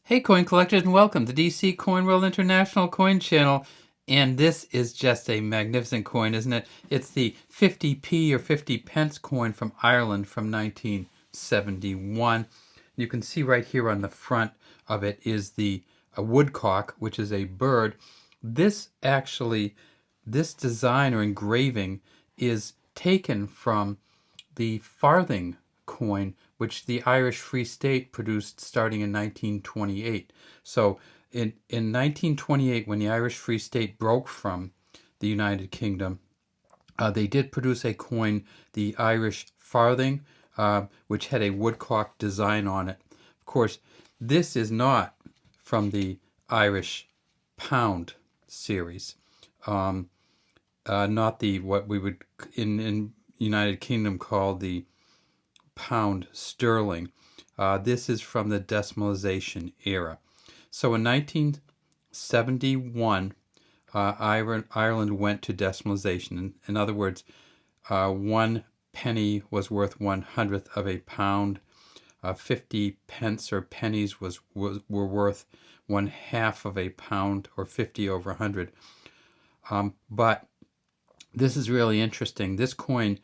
Hey coin collectors, and welcome to DC Coin World International Coin Channel. And this is just a magnificent coin, isn't it? It's the 50p or 50 pence coin from Ireland from 1971. You can see right here on the front of it is the woodcock, which is a bird. This design or engraving is taken from the farthing coin, which the Irish Free State produced starting in 1928. So in 1928, when the Irish Free State broke from the United Kingdom, they did produce a coin, the Irish farthing, which had a woodcock design on it. Of course, this is not from the Irish pound series, not the what we would in United Kingdom call the pound sterling. This is from the decimalization era. So in 1971, Ireland went to decimalization. In other words, 1 penny was worth 1/100th of a pound. 50 pence or pennies were worth 1/2 of a pound, or 50 over 100. But this is really interesting. This coin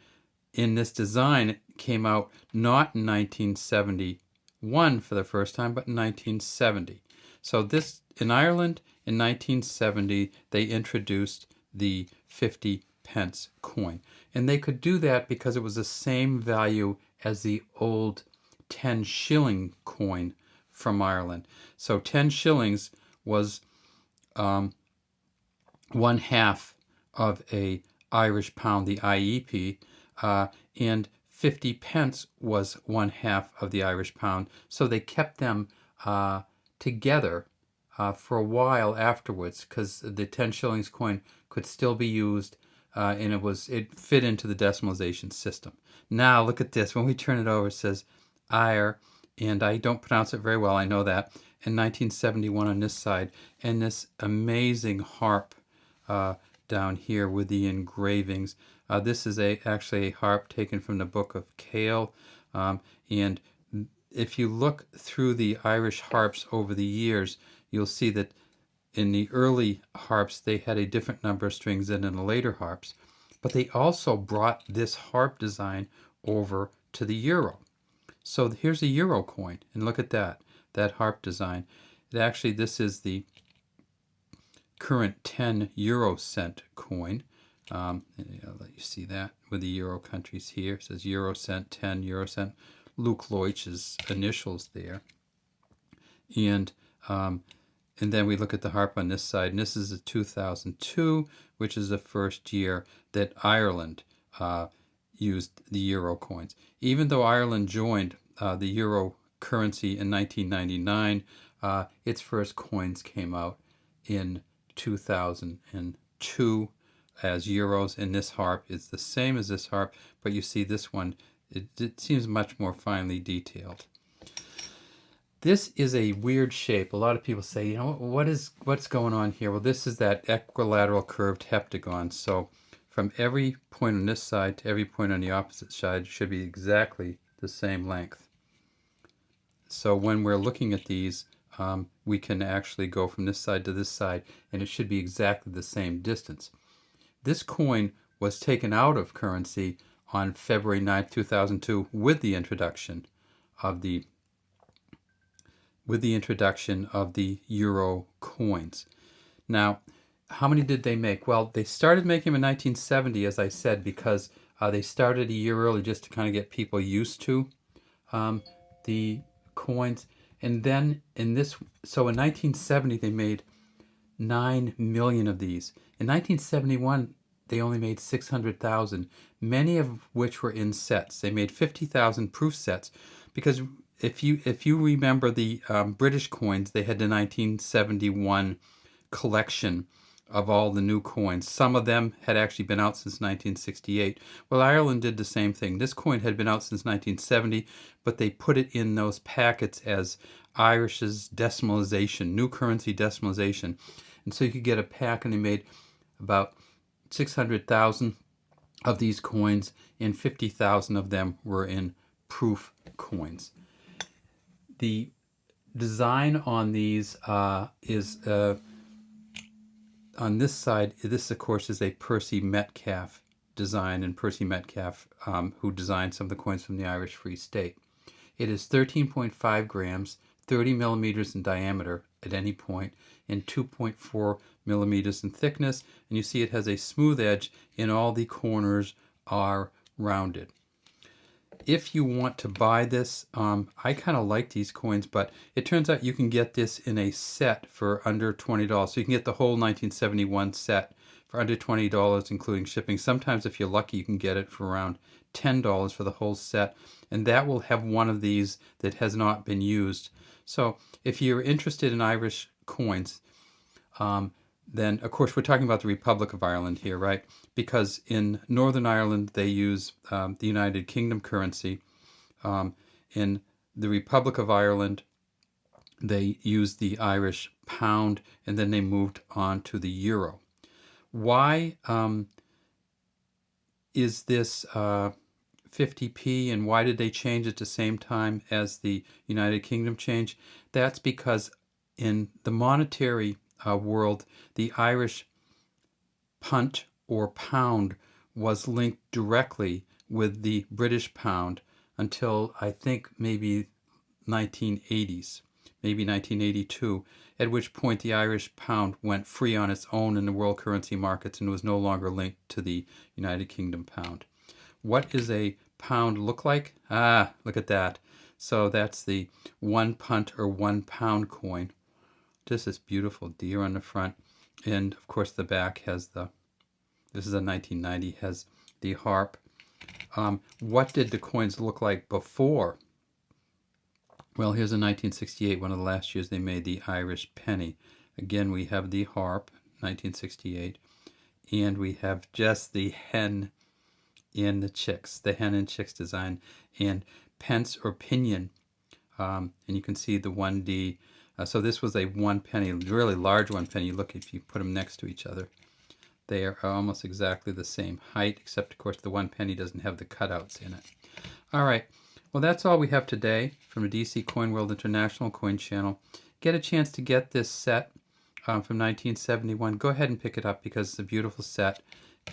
in this design came out not in 1971 for the first time, but in 1970. So this in Ireland in 1970 they introduced the 50 pence coin, and they could do that because it was the same value as the old 10 shilling coin from Ireland. So 10 shillings was 1/2 of a Irish pound, the IEP, and 50 pence was 1/2 of the Irish pound. So they kept them together for a while afterwards, because the 10 shillings coin could still be used, and it fit into the decimalization system. Now look at this. When we turn it over, it says Eire, and I don't pronounce it very well, I know that, in 1971 on this side, and this amazing harp down here with the engravings. This is actually a harp taken from the Book of Cale, and if you look through the Irish harps over the years, you'll see that in the early harps they had a different number of strings than in the later harps, but they also brought this harp design over to the euro. So here's a euro coin, and look at that harp design. This is the current 10 euro cent coin. I'll let you see that with the euro countries here. It says euro cent, 10 euro cent. Luke Leutsch's initials there. And then we look at the harp on this side, and this is a 2002, which is the first year that Ireland used the euro coins. Even though Ireland joined the euro currency in 1999, its first coins came out in 2002 as euros, and this harp is the same as this harp, but you see this one, it seems much more finely detailed. This is a weird shape. A lot of people say, what's going on here? Well, this is that equilateral curved heptagon. So from every point on this side to every point on the opposite side should be exactly the same length. So when we're looking at these, we can actually go from this side to this side, and it should be exactly the same distance. This coin was taken out of currency on February 9th, 2002 with the introduction of the euro coins. Now, how many did they make? Well, they started making them in 1970, as I said, because they started a year early just to kind of get people used to the coins. And then in 1970 they made 9 million of these. In 1971 they only made 600,000, many of which were in sets. They made 50,000 proof sets, because if you remember the British coins, they had the 1971 collection of all the new coins. Some of them had actually been out since 1968. Well, Ireland did the same thing. This coin had been out since 1970, but they put it in those packets as Irish's decimalization, new currency decimalization. And so you could get a pack, and they made about 600,000 of these coins, and 50,000 of them were in proof coins. The design on these is on this side. This, of course, is a Percy Metcalfe design, and Percy Metcalfe, who designed some of the coins from the Irish Free State. It is 13.5 grams, 30 millimeters in diameter at any point, and 2.4 millimeters in thickness. And you see it has a smooth edge, and all the corners are rounded. If you want to buy this, I kind of like these coins, but it turns out you can get this in a set for under $20. So you can get the whole 1971 set for under $20, including shipping. Sometimes, if you're lucky, you can get it for around $10 for the whole set, and that will have one of these that has not been used. So if you're interested in Irish coins, then of course we're talking about the Republic of Ireland here, right? Because in Northern Ireland they use the United Kingdom currency. In the Republic of Ireland they use the Irish pound, and then they moved on to the euro. Why is this 50p, and why did they change at the same time as the United Kingdom change? That's because in the monetary world, the Irish punt or pound was linked directly with the British pound until I think maybe 1980s, maybe 1982, at which point the Irish pound went free on its own in the world currency markets and was no longer linked to the United Kingdom pound. What does a pound look like? Ah, look at that. So that's the 1 punt or 1 pound coin. Just this beautiful deer on the front. And of course the back has this is a 1990, has the harp. What did the coins look like before? Well, here's a 1968, one of the last years they made the Irish penny. Again, we have the harp, 1968, and we have just the hen in the chicks, the hen and chicks design, and pence or pinion, and you can see the 1D. So this was a 1 penny, really large 1 penny. Look, if you put them next to each other, they are almost exactly the same height, except of course the 1 penny doesn't have the cutouts in it. All right, well that's all we have today from the DC Coin World International Coin Channel. Get a chance to get this set from 1971. Go ahead and pick it up because it's a beautiful set,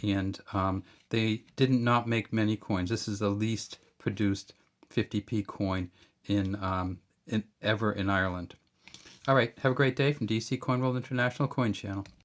and they did not make many coins. This is the least produced 50p coin ever in Ireland. All right, have a great day from DC Coin World International Coin Channel.